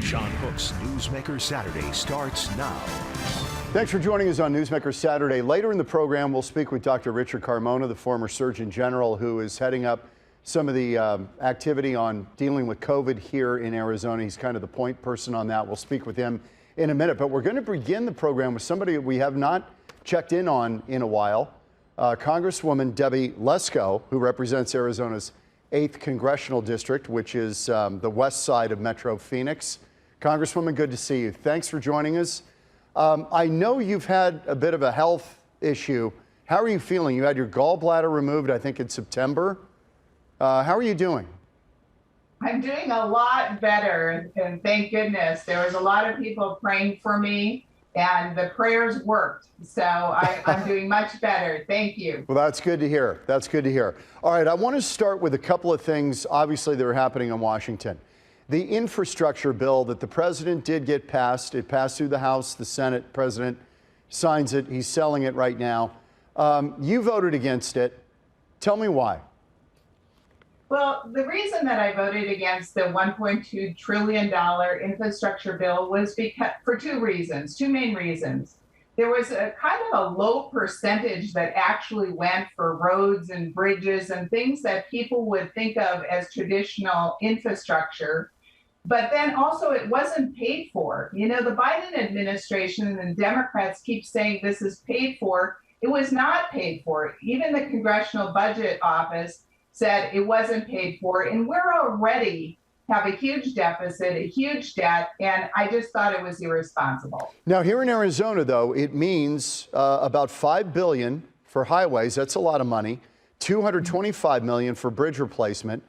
Sean Hook's Newsmaker Saturday starts now. Thanks for joining us on Newsmaker Saturday. Later in the program, we'll speak with Dr. Richard Carmona, the former Surgeon General, who is heading up some of the activity on dealing with COVID here in Arizona. He's kind of the point person on that. We'll speak with him in a minute. But we're going to begin the program with somebody we have not checked in on in a while, Congresswoman Debbie Lesko, who represents Arizona's 8th Congressional District, which is the west side of Metro Phoenix. Congresswoman, good to see you. Thanks for joining us. I know you've had a bit of a health issue. How are you feeling? You had your gallbladder removed, I think, in September. How are you doing? I'm doing a lot better, and thank goodness. There was a lot of people praying for me, and the prayers worked. So I'm doing much better. Thank you. Well, that's good to hear. That's good to hear. All right, I want to start with a couple of things, obviously, that are happening in Washington. The infrastructure bill that the president did get passed, it passed through the House, the Senate, president signs it. He's selling it right now. You voted against it. Tell me why. Well, the reason that I voted against the $1.2 trillion infrastructure bill was because, for two main reasons. There was a kind of a low percentage that actually went for roads and bridges and things that people would think of as traditional infrastructure. But then also it wasn't paid for. You know, the Biden administration and the Democrats keep saying this is paid for. It was not paid for. Even the Congressional Budget Office said it wasn't paid for. And we're already have a huge deficit, a huge debt, and I just thought it was irresponsible. Now, here in Arizona, though, it means about $5 billion for highways. That's a lot of money. $225 million for bridge replacement,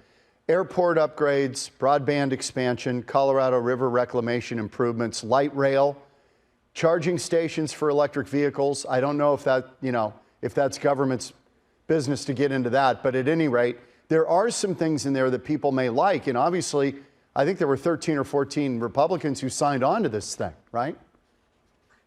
airport upgrades, broadband expansion, Colorado River reclamation improvements, light rail, charging stations for electric vehicles. I don't know if that, if that's government's business to get into that, but at any rate, there are some things in there that people may like, and obviously, I think there were 13 or 14 Republicans who signed on to this thing, right?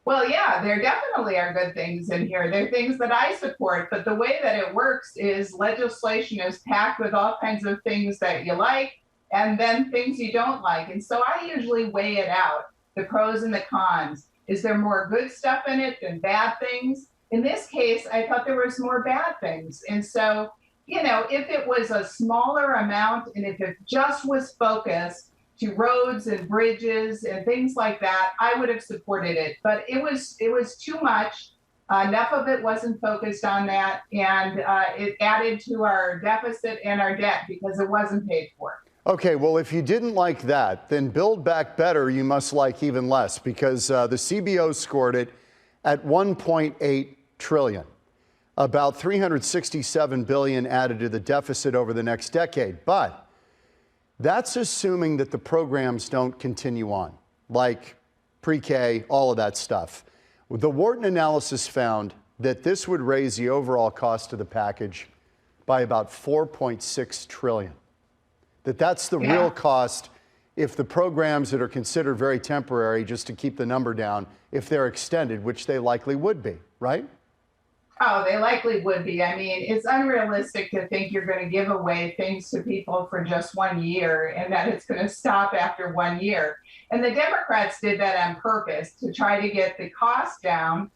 Well, yeah, there definitely are good things in here. There are things that I support, but the way that it works is legislation is packed with all kinds of things that you like and then things you don't like. And so I usually weigh it out, the pros and the cons. Is there more good stuff in it than bad things? In this case, I thought there was more bad things. And so, if it was a smaller amount and if it just was focused to roads and bridges and things like that, I would have supported it. But it was too much. Enough of it wasn't focused on that, and it added to our deficit and our debt because it wasn't paid for. Okay, well, if you didn't like that, then Build Back Better you must like even less, because the CBO scored it at $1.8 trillion. About $367 billion added to the deficit over the next decade. But that's assuming that the programs don't continue on, like pre-K, all of that stuff. The Wharton analysis found that this would raise the overall cost of the package by about $4.6 trillion. That's the real cost if the programs that are considered very temporary, just to keep the number down, if they're extended, which they likely would be, right? Oh, they likely would be. I mean, it's unrealistic to think you're going to give away things to people for just 1 year and that it's going to stop after 1 year. And the Democrats did that on purpose to try to get the cost down.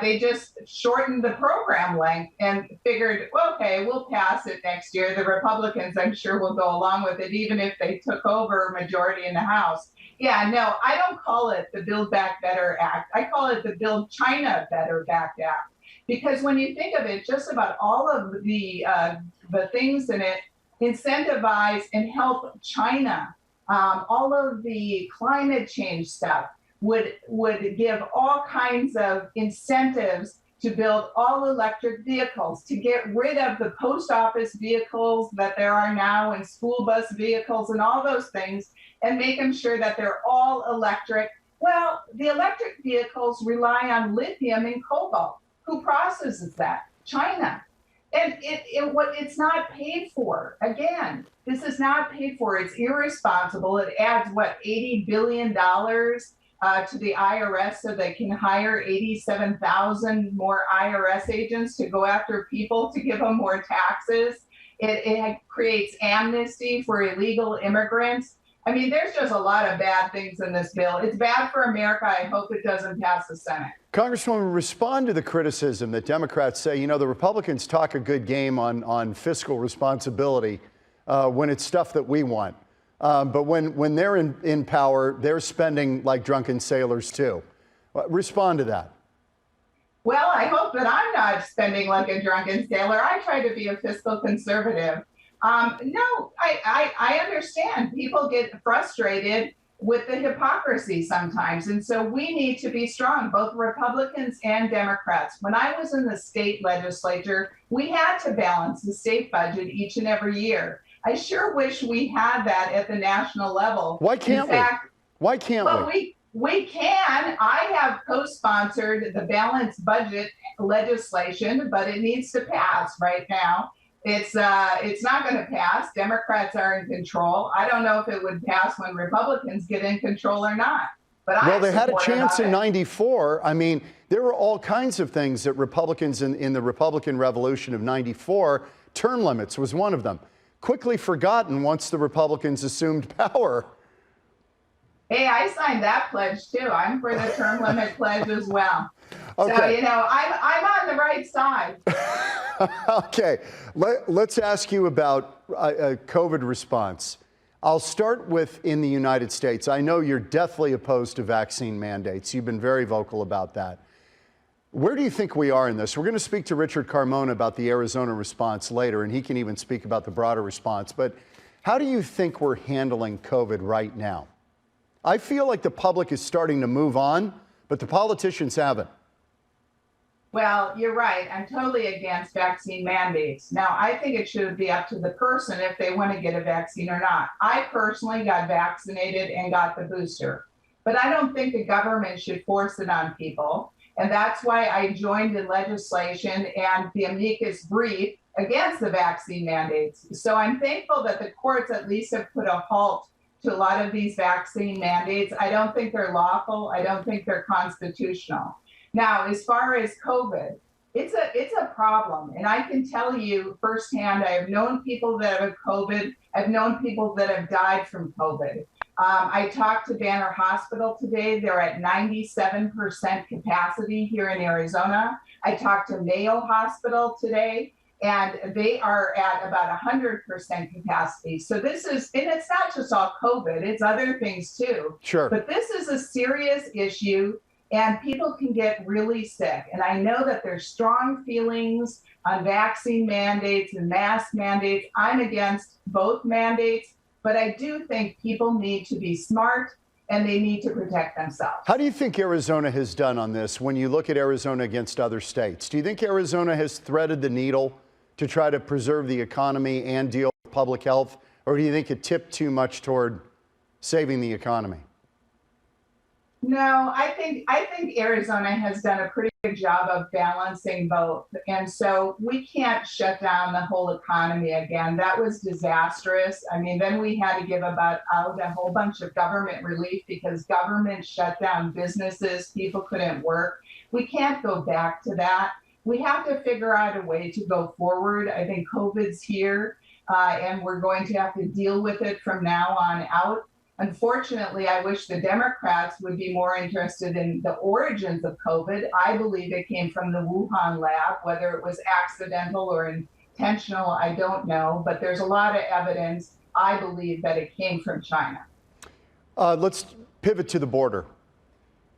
They just shortened the program length and figured, well, okay, we'll pass it next year. The Republicans, I'm sure, will go along with it, even if they took over a majority in the House. Yeah, no, I don't call it the Build Back Better Act. I call it the Build China Better Back Act. Because when you think of it, just about all of the things in it incentivize and help China. All of the climate change stuff would give all kinds of incentives to build all electric vehicles, to get rid of the post office vehicles that there are now and school bus vehicles and all those things, and making sure that they're all electric. Well, the electric vehicles rely on lithium and cobalt. Who processes that? China. And it's not paid for. Again, this is not paid for. It's irresponsible. It adds, $80 billion to the IRS so they can hire 87,000 more IRS agents to go after people to give them more taxes. It creates amnesty for illegal immigrants. I mean, there's just a lot of bad things in this bill. It's bad for America. I hope it doesn't pass the Senate. Congresswoman, respond to the criticism that Democrats say, you know, the Republicans talk a good game on fiscal responsibility when it's stuff that we want. But when they're in power, they're spending like drunken sailors too. Respond to that. Well, I hope that I'm not spending like a drunken sailor. I try to be a fiscal conservative. No, I understand. People get frustrated with the hypocrisy sometimes. And so we need to be strong, both Republicans and Democrats. When I was in the state legislature, we had to balance the state budget each and every year. I sure wish we had that at the national level. Why can't we? Why can't we? We can. I have co-sponsored the balanced budget legislation, but it needs to pass right now. It's not going to pass. Democrats are in control. I don't know if it would pass when Republicans get in control or not. But well, they had a chance in '94. I mean, there were all kinds of things that Republicans in the Republican Revolution of '94, term limits was one of them. Quickly forgotten once the Republicans assumed power. Hey, I signed that pledge too. I'm for the term limit pledge as well. Okay. So, you know, I'm on the right side. Okay, let's ask you about a COVID response. I'll start with in the United States. I know you're deathly opposed to vaccine mandates. You've been very vocal about that. Where do you think we are in this? We're going to speak to Richard Carmona about the Arizona response later, and he can even speak about the broader response. But how do you think we're handling COVID right now? I feel like the public is starting to move on, but the politicians haven't. Well, you're right. I'm totally against vaccine mandates. Now, I think it should be up to the person if they want to get a vaccine or not. I personally got vaccinated and got the booster, but I don't think the government should force it on people. And that's why I joined in legislation and the amicus brief against the vaccine mandates. So I'm thankful that the courts at least have put a halt to a lot of these vaccine mandates. I don't think they're lawful. I don't think they're constitutional. Now, as far as COVID, it's a problem. And I can tell you firsthand, I have known people that have COVID. I've known people that have died from COVID. I talked to Banner Hospital today. They're at 97% capacity here in Arizona. I talked to Mayo Hospital today, and they are at about 100% capacity. So this is, and it's not just all COVID, it's other things too. Sure. But this is a serious issue, and people can get really sick. And I know that there's strong feelings on vaccine mandates and mask mandates. I'm against both mandates, but I do think people need to be smart and they need to protect themselves. How do you think Arizona has done on this when you look at Arizona against other states? Do you think Arizona has threaded the needle to try to preserve the economy and deal with public health? Or do you think it tipped too much toward saving the economy? No, I think Arizona has done a pretty good job of balancing both. And so we can't shut down the whole economy again. That was disastrous. I mean, then we had to give out a whole bunch of government relief because government shut down businesses. People couldn't work. We can't go back to that. We have to figure out a way to go forward. I think COVID's here, and we're going to have to deal with it from now on out. Unfortunately, I wish the Democrats would be more interested in the origins of COVID. I believe it came from the Wuhan lab, whether it was accidental or intentional, I don't know. But there's a lot of evidence, I believe, that it came from China. Let's pivot to the border.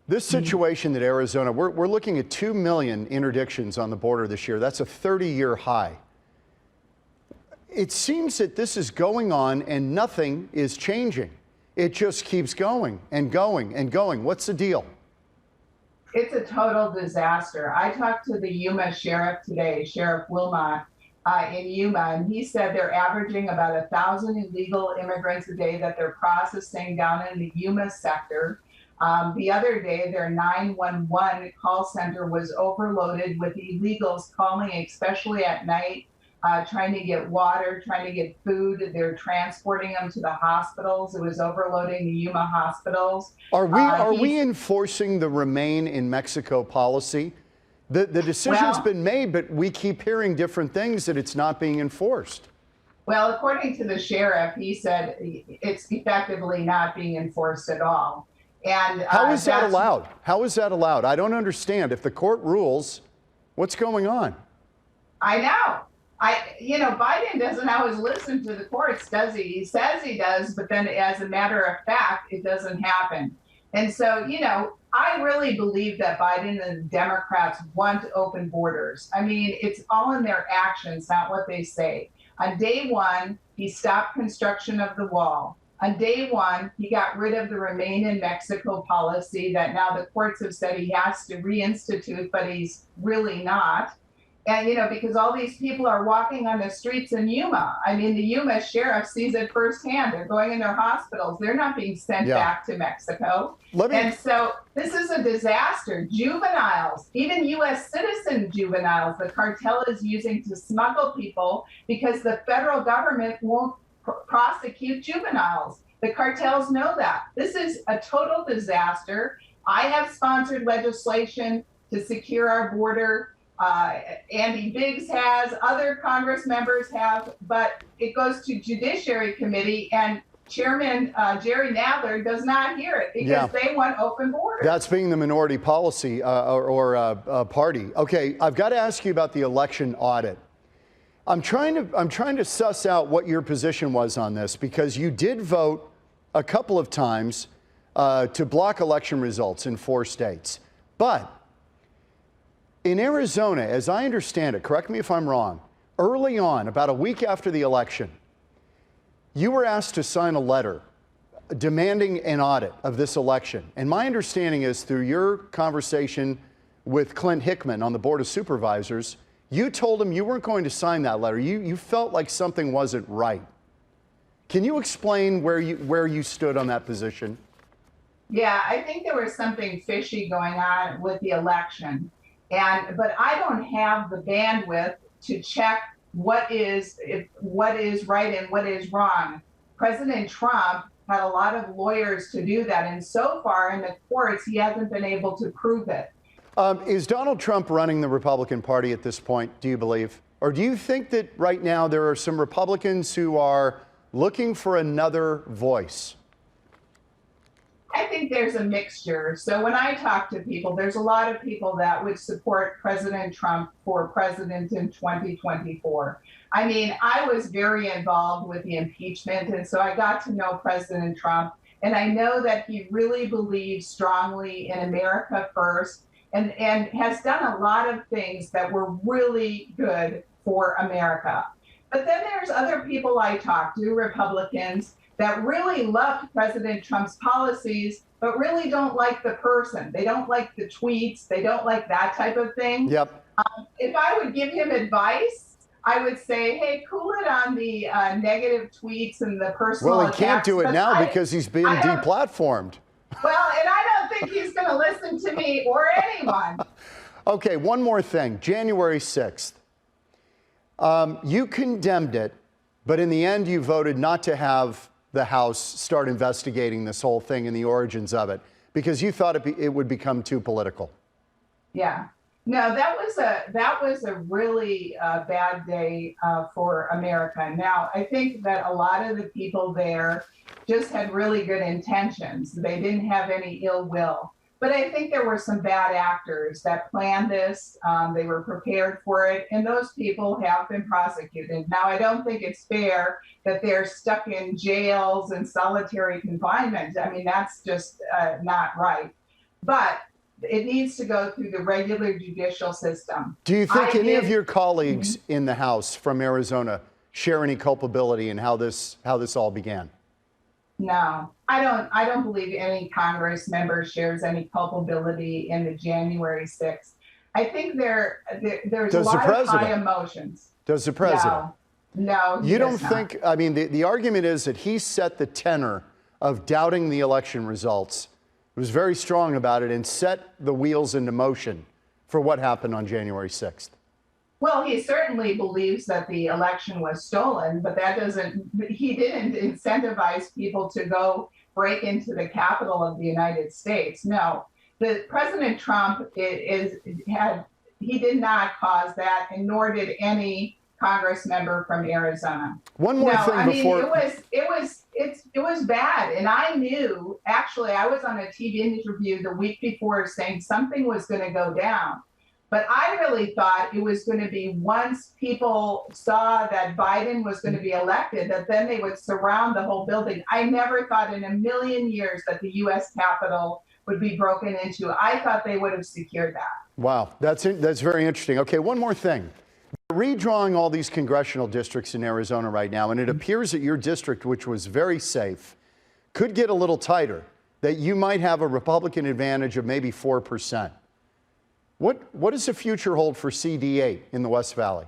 This situation that Arizona, we're looking at 2 million interdictions on the border this year. That's a 30-year high. It seems that this is going on and nothing is changing. It just keeps going and going and going. What's the deal? It's a total disaster. I talked to the Yuma sheriff today, Sheriff Wilmot in Yuma, and he said they're averaging about 1,000 illegal immigrants a day that they're processing down in the Yuma sector. The other day, their 911 call center was overloaded with illegals calling, especially at night, trying to get water, trying to get food. They're transporting them to the hospitals. It was overloading the Yuma hospitals. Are we enforcing the Remain in Mexico policy? The decision's been made, but we keep hearing different things that it's not being enforced. Well, according to the sheriff, he said it's effectively not being enforced at all. And how is that allowed? How is that allowed? I don't understand. If the court rules, what's going on? I know. Biden doesn't always listen to the courts, does he? He says he does, but then as a matter of fact, it doesn't happen. And so, I really believe that Biden and the Democrats want open borders. I mean, it's all in their actions, not what they say. On day one, he stopped construction of the wall. On day one, he got rid of the Remain in Mexico policy that now the courts have said he has to reinstitute, but he's really not. And, because all these people are walking on the streets in Yuma. I mean, the Yuma sheriff sees it firsthand. They're going in their hospitals. They're not being sent back to Mexico. And so this is a disaster. Juveniles, even U.S. citizen juveniles, the cartel is using to smuggle people because the federal government won't prosecute juveniles. The cartels know that. This is a total disaster. I have sponsored legislation to secure our border. Andy Biggs has, other Congress members have, but it goes to Judiciary Committee, and Chairman Jerry Nadler does not hear it because they want open borders. That's being the minority policy or party. Okay, I've got to ask you about the election audit. I'm trying to suss out what your position was on this, because you did vote a couple of times to block election results in 4 states, but in Arizona, as I understand it, correct me if I'm wrong, early on, about a week after the election, you were asked to sign a letter demanding an audit of this election. And my understanding is, through your conversation with Clint Hickman on the Board of Supervisors, you told him you weren't going to sign that letter. You felt like something wasn't right. Can you explain where you stood on that position? Yeah, I think there was something fishy going on with the election. But I don't have the bandwidth to check what is right and what is wrong. President Trump had a lot of lawyers to do that, and so far in the courts, he hasn't been able to prove it. Is Donald Trump running the Republican Party at this point, do you believe? Or do you think that right now there are some Republicans who are looking for another voice? I think there's a mixture. So when I talk to people, there's a lot of people that would support President Trump for president in 2024. I mean, I was very involved with the impeachment, and so I got to know President Trump, and I know that he really believes strongly in America first, and has done a lot of things that were really good for America. But then there's other people I talk to, Republicans, that really loved President Trump's policies, but really don't like the person. They don't like the tweets. They don't like that type of thing. Yep. If I would give him advice, I would say, hey, cool it on the negative tweets and the personal attacks. Well, he can't do it now because he's been deplatformed. Well, and I don't think he's going to listen to me or anyone. Okay, one more thing. January 6th. You condemned it, but in the end, you voted not to have the House start investigating this whole thing and the origins of it, because you thought it would become too political. Yeah. No, that was a really bad day for America. Now, I think that a lot of the people there just had really good intentions. They didn't have any ill will. But I think there were some bad actors that planned this. They were prepared for it, and those people have been prosecuted. Now, I don't think it's fair that they're stuck in jails and solitary confinement. I mean, that's just not right. But it needs to go through the regular judicial system. Do you think any of your colleagues in the House from Arizona share any culpability in how this all began? No, I don't believe any Congress member shares any culpability in the January 6th. I think there's a lot of high emotions. Does the president? No. You don't think, I mean, the argument is that he set the tenor of doubting the election results. He was very strong about it and set the wheels into motion for what happened on January 6th. Well, he certainly believes that the election was stolen, but he didn't incentivize people to go break into the Capitol of the United States. No, President Trump he did not cause that, and nor did any Congress member from Arizona. One more thing I mean, before. it was bad. And I knew, actually, I was on a TV interview the week before saying something was going to go down. But I really thought it was going to be once people saw that Biden was going to be elected, that then they would surround the whole building. I never thought in a million years that the U.S. Capitol would be broken into. I thought they would have secured that. Wow, that's very interesting. Okay, one more thing. We're redrawing all these congressional districts in Arizona right now, and it appears that your district, which was very safe, could get a little tighter, that you might have a Republican advantage of maybe 4%. What does the future hold for CD8 in the West Valley?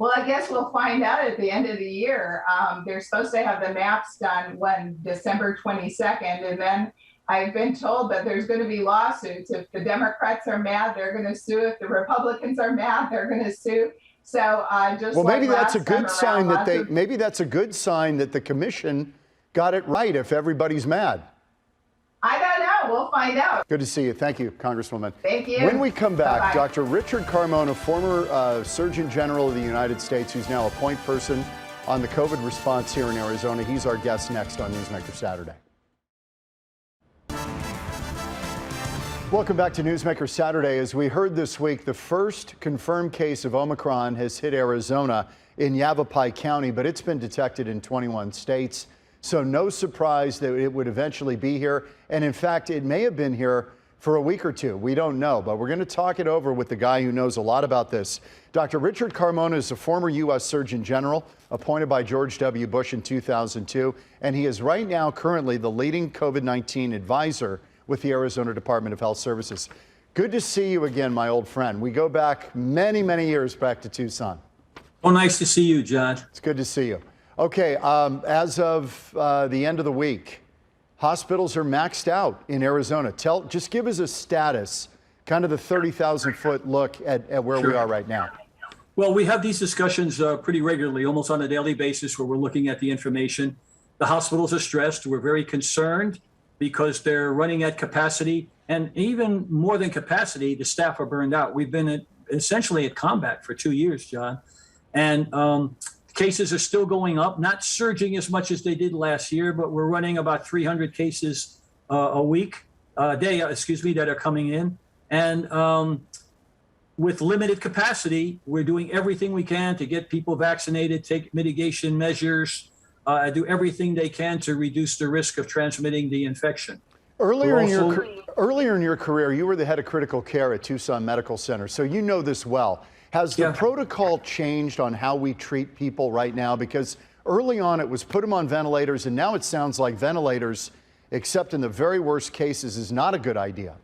Well, I guess we'll find out at the end of the year. They're supposed to have the maps done when December 22nd, and then I've been told that there's going to be lawsuits. If the Democrats are mad, they're going to sue. If the Republicans are mad, they're going to sue. So just well, maybe like that's a good sign that maybe that's a good sign that the commission got it right. If everybody's mad, I don't know. We'll find out. Good to see you. Thank you, Congresswoman. Thank you. When we come back, Bye-bye. Dr. Richard Carmona, former Surgeon General of the United States, who's now a point person on the COVID response here in Arizona. He's our guest next on Newsmaker Saturday. Welcome back to Newsmaker Saturday. As we heard this week, the first confirmed case of Omicron has hit Arizona in Yavapai County, but it's been detected in 21 states. So no surprise that it would eventually be here. And in fact, it may have been here for a week or two. We don't know, but we're going to talk it over with the guy who knows a lot about this. Dr. Richard Carmona is a former U.S. Surgeon General appointed by George W. Bush in 2002, and he is right now currently the leading COVID-19 advisor with the Arizona Department of Health Services. Good to see you again, my old friend. We go back many, many years back to Tucson. Oh, nice to see you, John. It's good to see you. Okay, as of the end of the week, hospitals are maxed out in Arizona. Just give us a status, kind of the 30,000-foot look at where we are right now. Well, we have these discussions pretty regularly, almost on a daily basis, where we're looking at the information. The hospitals are stressed. We're very concerned because they're running at capacity. And even more than capacity, the staff are burned out. We've been essentially at combat for 2 years, John. And cases are still going up, not surging as much as they did last year, but we're running about 300 cases a day, that are coming in. And with limited capacity, we're doing everything we can to get people vaccinated, take mitigation measures, do everything they can to reduce the risk of transmitting the infection. Earlier in your career, you were the head of critical care at Tucson Medical Center, so you know this well. Has the protocol changed on how we treat people right now? Because early on it was put them on ventilators, and now it sounds like ventilators, except in the very worst cases, is not a good idea.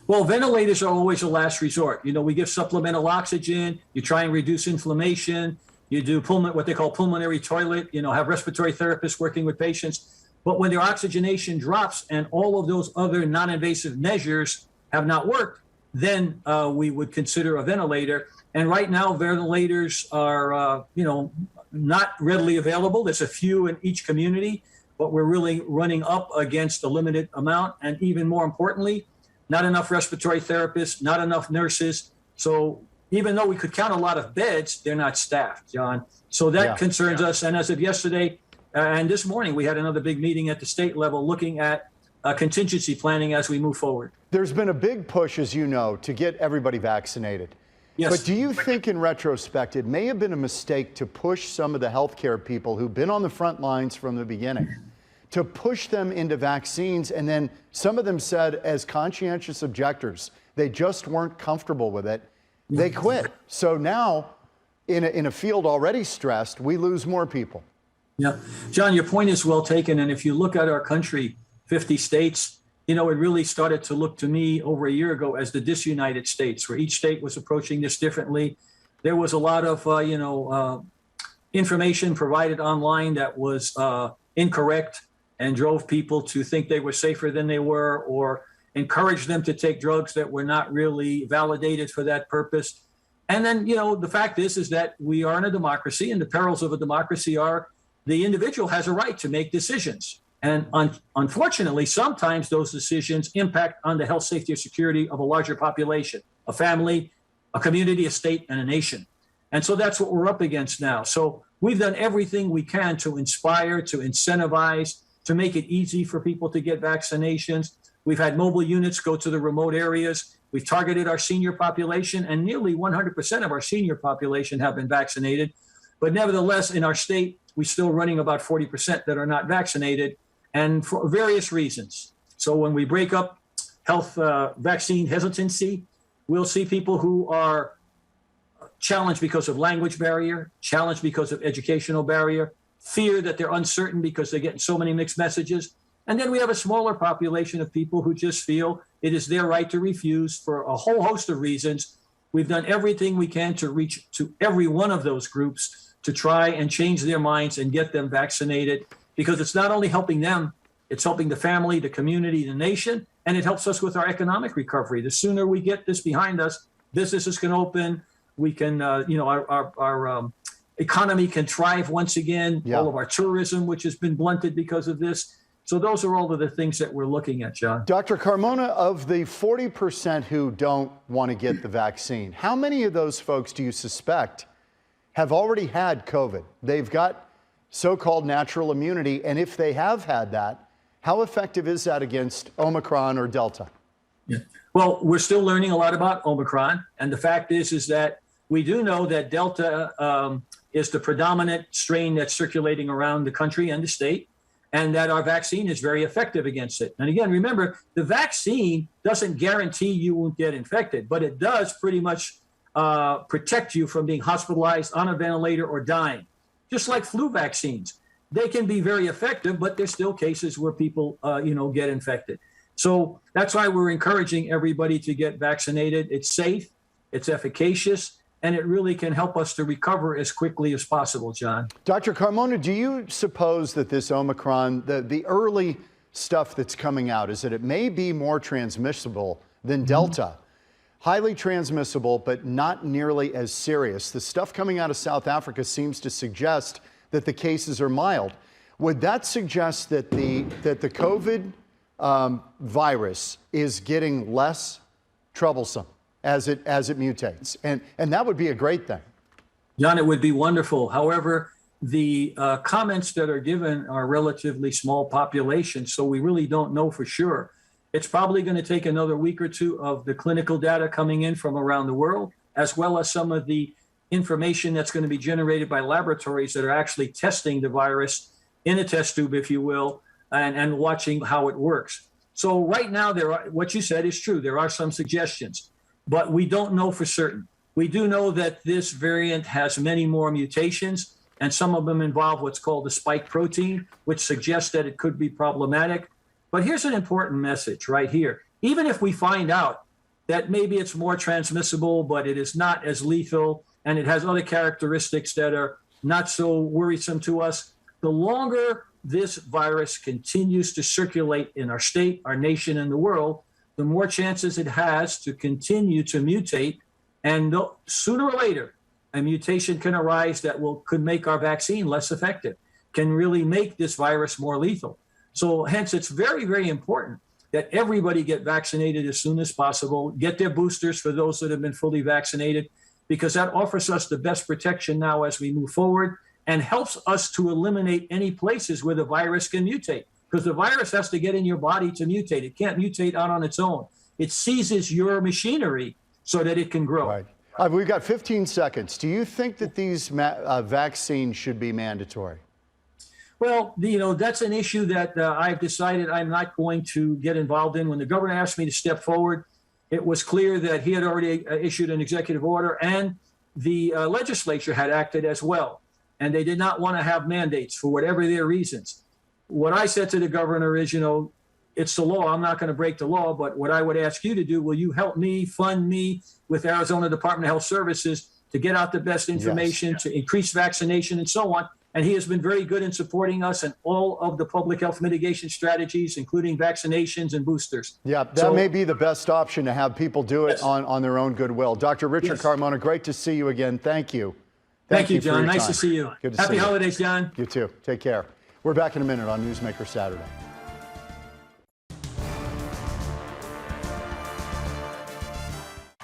Well, ventilators are always a last resort. You know, we give supplemental oxygen, you try and reduce inflammation, you do what they call pulmonary toilet, have respiratory therapists working with patients. But when their oxygenation drops and all of those other non-invasive measures have not worked, then we would consider a ventilator. And right now, ventilators are, not readily available. There's a few in each community, but we're really running up against a limited amount. And even more importantly, not enough respiratory therapists, not enough nurses. So even though we could count a lot of beds, they're not staffed, John. So that concerns us. And as of yesterday and this morning, we had another big meeting at the state level looking at contingency planning as we move forward. There's been a big push, as you know, to get everybody vaccinated. Yes. But do you think in retrospect it may have been a mistake to push some of the healthcare people who've been on the front lines from the beginning, to push them into vaccines, and then some of them said as conscientious objectors, they just weren't comfortable with it, they quit. So now, in a field already stressed, we lose more people. Yeah. John, your point is well taken. And if you look at our country, 50 states, it really started to look to me over a year ago as the disunited states, where each state was approaching this differently. There was a lot of, information provided online that was incorrect and drove people to think they were safer than they were, or encouraged them to take drugs that were not really validated for that purpose. And then, the fact is that we are in a democracy, and the perils of a democracy are the individual has a right to make decisions. And unfortunately, sometimes those decisions impact on the health, safety, or security of a larger population, a family, a community, a state, and a nation. And so that's what we're up against now. So we've done everything we can to inspire, to incentivize, to make it easy for people to get vaccinations. We've had mobile units go to the remote areas. We've targeted our senior population, and nearly 100% of our senior population have been vaccinated. But nevertheless, in our state, we're still running about 40% that are not vaccinated, and for various reasons. So when we break up health vaccine hesitancy, we'll see people who are challenged because of language barrier, challenged because of educational barrier, fear that they're uncertain because they're getting so many mixed messages. And then we have a smaller population of people who just feel it is their right to refuse for a whole host of reasons. We've done everything we can to reach to every one of those groups to try and change their minds and get them vaccinated, because it's not only helping them, it's helping the family, the community, the nation, and it helps us with our economic recovery. The sooner we get this behind us, businesses can open, we can, our economy can thrive once again, all of our tourism, which has been blunted because of this. So those are all of the things that we're looking at, John. Dr. Carmona, of the 40% who don't want to get the vaccine, how many of those folks do you suspect have already had COVID? They've got so-called natural immunity, and if they have had that, how effective is that against Omicron or Delta? Yeah. Well, we're still learning a lot about Omicron, and the fact is that we do know that Delta is the predominant strain that's circulating around the country and the state, and that our vaccine is very effective against it. And again, remember, the vaccine doesn't guarantee you won't get infected, but it does pretty much protect you from being hospitalized, on a ventilator, or dying. Just like flu vaccines. They can be very effective, but there's still cases where people, get infected. So that's why we're encouraging everybody to get vaccinated. It's safe, it's efficacious, and it really can help us to recover as quickly as possible, John. Dr. Carmona, do you suppose that this Omicron, the early stuff that's coming out, is that it may be more transmissible than Delta? Highly transmissible, but not nearly as serious. The stuff coming out of South Africa seems to suggest that the cases are mild. Would that suggest that the COVID virus is getting less troublesome as it mutates? And that would be a great thing. John, it would be wonderful. However, the comments that are given are relatively small populations, so we really don't know for sure. It's probably going to take another week or two of the clinical data coming in from around the world, as well as some of the information that's going to be generated by laboratories that are actually testing the virus in a test tube, if you will, and watching how it works. So right now, what you said is true. There are some suggestions, but we don't know for certain. We do know that this variant has many more mutations, and some of them involve what's called the spike protein, which suggests that it could be problematic. But here's an important message right here. Even if we find out that maybe it's more transmissible, but it is not as lethal, and it has other characteristics that are not so worrisome to us, the longer this virus continues to circulate in our state, our nation, and the world, the more chances it has to continue to mutate. And sooner or later, a mutation can arise that could make our vaccine less effective, can really make this virus more lethal. So hence, it's very, very important that everybody get vaccinated as soon as possible, get their boosters for those that have been fully vaccinated, because that offers us the best protection now as we move forward and helps us to eliminate any places where the virus can mutate, because the virus has to get in your body to mutate. It can't mutate out on its own. It seizes your machinery so that it can grow. Right. We've got 15 seconds. Do you think that these vaccines should be mandatory? Well, that's an issue that I've decided I'm not going to get involved in. When the governor asked me to step forward, it was clear that he had already issued an executive order, and the legislature had acted as well. And they did not want to have mandates for whatever their reasons. What I said to the governor is, it's the law. I'm not going to break the law. But what I would ask you to do, will you help me, fund me with Arizona Department of Health Services to get out the best information, to increase vaccination and so on? And he has been very good in supporting us in all of the public health mitigation strategies, including vaccinations and boosters. Yeah, that may be the best option, to have people do it on their own goodwill. Dr. Richard Carmona, great to see you again. Thank you. Thank you, John. Nice to see you. Good to Happy see you. holidays, John. You too. Take care. We're back in a minute on Newsmaker Saturday.